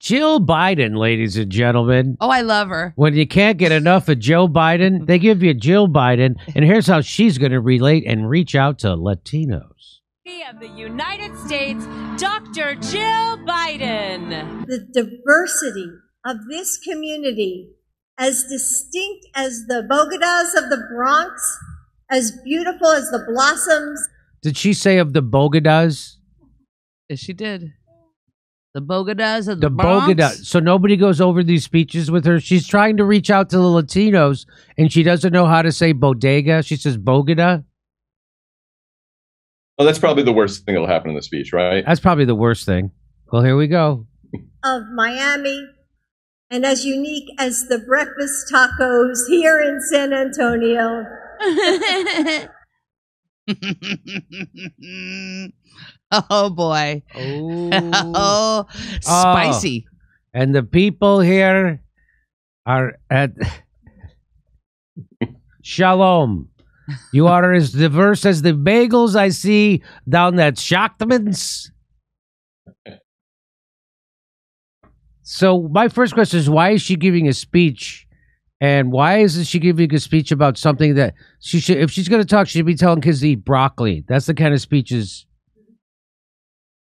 Jill Biden, ladies and gentlemen. Oh, I love her. When you can't get enough of Joe Biden, they give you Jill Biden. And here's how she's going to relate and reach out to Latinos. Of the United States, Dr. Jill Biden. The diversity of this community, as distinct as the bodegas of the Bronx, as beautiful as the blossoms. Did she say of the bodegas? Yes, she did. The bodegas of the Bronx. Bodega. So nobody goes over these speeches with her. She's trying to reach out to the Latinos, and she doesn't know how to say bodega. She says bodega. Oh, that's probably the worst thing that'll happen in the speech, right? That's probably the worst thing. Well, here we go. Of Miami, and as unique as the breakfast tacos here in San Antonio. Oh, boy. Oh. Spicy. And the people here are at Shalom. You are as diverse as the bagels I see down at Schachtman's. So my first question is, why is she giving a speech? And why isn't she giving a speech about something that she should, if she's going to talk, she should be telling kids to eat broccoli. That's the kind of speeches.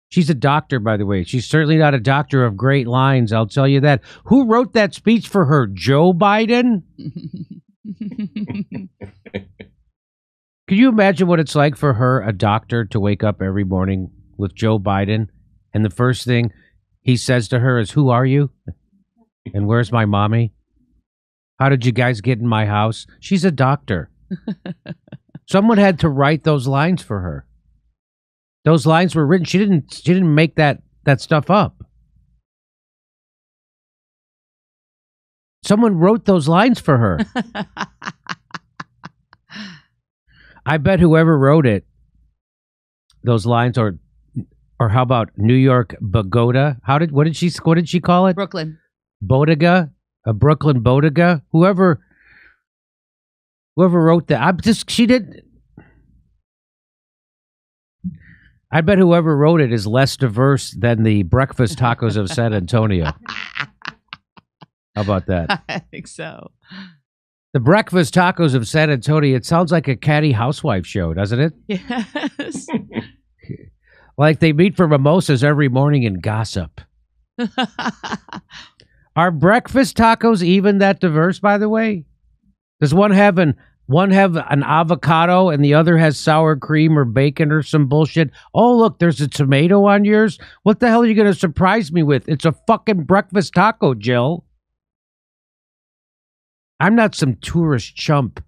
She's a doctor, by the way. She's certainly not a doctor of great lines, I'll tell you that. Who wrote that speech for her? Joe Biden? Can you imagine what it's like for her, a doctor, to wake up every morning with Joe Biden, and the first thing he says to her is, "Who are you? And where's my mommy? How did you guys get in my house?" She's a doctor. Someone had to write those lines for her. Those lines were written. She didn't make that stuff up. Someone wrote those lines for her. I bet whoever wrote it, those lines, or how about New York Pagoda? What did she call it? Brooklyn Bodega, a Brooklyn bodega. Whoever wrote that, she did. I bet whoever wrote it is less diverse than the breakfast tacos of San Antonio. How about that? I think so. The breakfast tacos of San Antonio, it sounds like a catty housewife show, doesn't it? Yes. Like they meet for mimosas every morning and gossip. Are breakfast tacos even that diverse, by the way? Does one have an avocado and the other has sour cream or bacon or some bullshit? Oh, look, there's a tomato on yours. What the hell are you going to surprise me with? It's a fucking breakfast taco, Jill. I'm not some tourist chump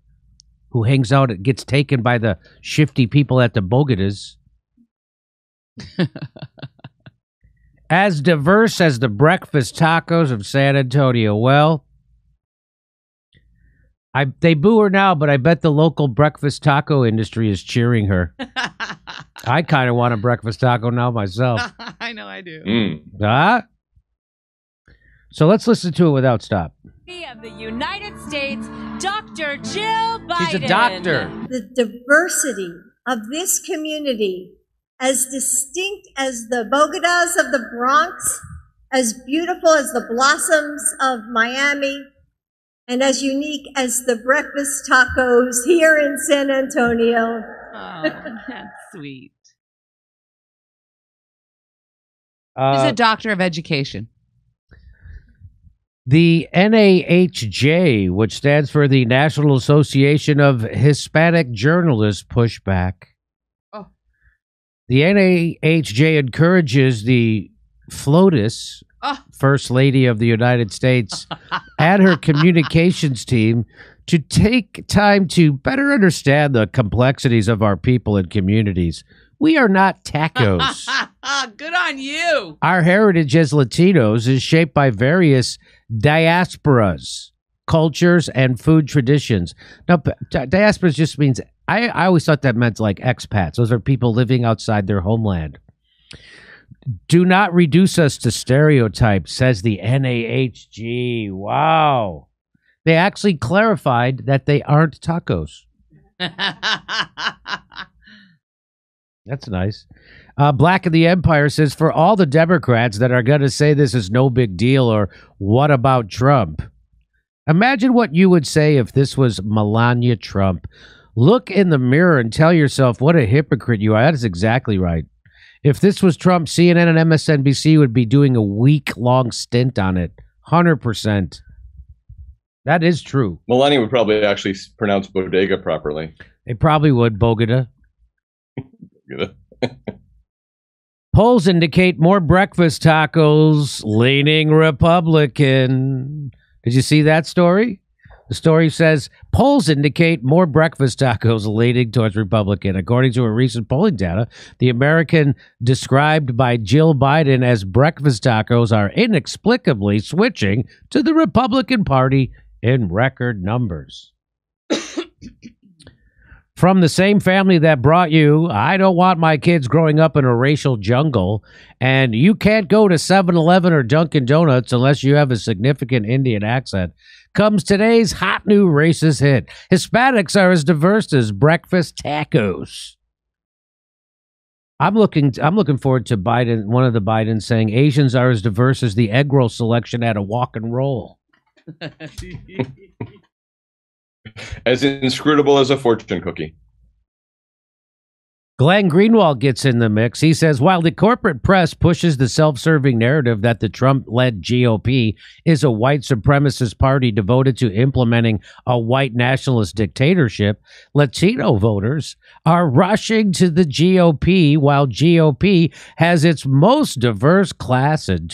who hangs out and gets taken by the shifty people at the bodegas. As diverse as the breakfast tacos of San Antonio. Well, they boo her now, but I bet the local breakfast taco industry is cheering her. I kind of want a breakfast taco now myself. I know I do. So let's listen to it without stop. Of the United States, Dr. Jill Biden. She's a doctor. The diversity of this community, as distinct as the bodegas of the Bronx, as beautiful as the blossoms of Miami, and as unique as the breakfast tacos here in San Antonio. Oh, that's sweet. She's a doctor of education. The NAHJ, which stands for the National Association of Hispanic Journalists, pushed back. Oh. The NAHJ encourages the FLOTUS, First Lady of the United States, and her communications team to take time to better understand the complexities of our people and communities. We are not tacos. Good on you. Our heritage as Latinos is shaped by various diasporas, cultures, and food traditions. Now, diasporas just means, I always thought that meant like expats. Those are people living outside their homeland. Do not reduce us to stereotypes, says the NAHG. Wow. They actually clarified that they aren't tacos. That's nice. Black of the Empire says, for all the Democrats that are going to say this is no big deal or what about Trump? Imagine what you would say if this was Melania Trump. Look in the mirror and tell yourself what a hypocrite you are. That is exactly right. If this was Trump, CNN and MSNBC would be doing a week-long stint on it. 100%. That is true. Melania would probably actually pronounce bodega properly. They probably would, Bogota. Polls indicate more breakfast tacos, leaning Republican. Did you see that story? The story says polls indicate more breakfast tacos leaning towards Republican. According to a recent polling data, the American described by Jill Biden as breakfast tacos are inexplicably switching to the Republican Party in record numbers. From the same family that brought you, I don't want my kids growing up in a racial jungle, and you can't go to 7-Eleven or Dunkin' Donuts unless you have a significant Indian accent, comes today's hot new racist hit. Hispanics are as diverse as breakfast tacos. I'm looking forward to Biden, one of the Bidens saying Asians are as diverse as the egg roll selection at a walk and roll. As inscrutable as a fortune cookie. Glenn Greenwald gets in the mix. He says, while the corporate press pushes the self-serving narrative that the Trump-led GOP is a white supremacist party devoted to implementing a white nationalist dictatorship, Latino voters are rushing to the GOP while GOP has its most diverse class in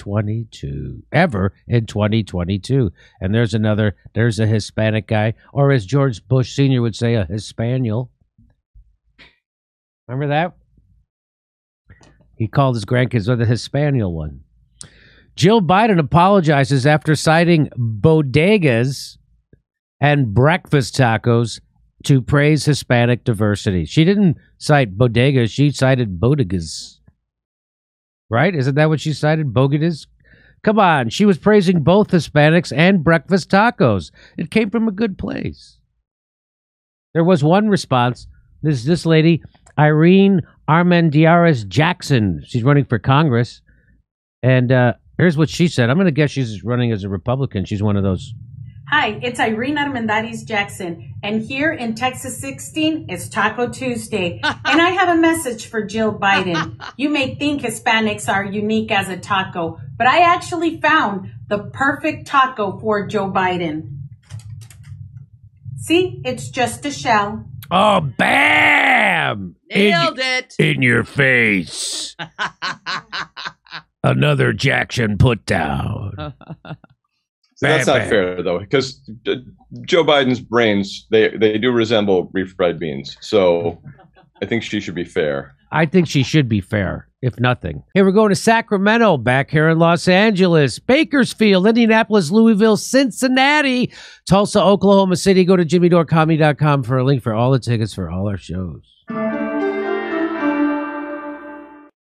ever in 2022. And there's a Hispanic guy, or as George Bush Sr. would say, a Hispaniel. Remember that? He called his grandkids the Hispaniel one. Jill Biden apologizes after citing bodegas and breakfast tacos to praise Hispanic diversity. She didn't cite bodegas. She cited bodegas. Right? Isn't that what she cited? Bodegas? Come on. She was praising both Hispanics and breakfast tacos. It came from a good place. There was one response. This lady, Irene Armendariz Jackson. She's running for Congress. And here's what she said. I'm going to guess she's running as a Republican. She's one of those. Hi, it's Irene Armendariz Jackson. And here in Texas 16, it's Taco Tuesday. And I have a message for Jill Biden. You may think Hispanics are unique as a taco, but I actually found the perfect taco for Joe Biden. See, it's just a shell. Oh, bam! Nailed it. In your face. Another Jackson put down. So that's not fair, though, because Joe Biden's brains, they do resemble refried beans. So I think she should be fair. I think she should be fair, if nothing. Hey, we're going to Sacramento, back here in Los Angeles, Bakersfield, Indianapolis, Louisville, Cincinnati, Tulsa, Oklahoma City. Go to jimmydorecomedy.com for a link for all the tickets for all our shows.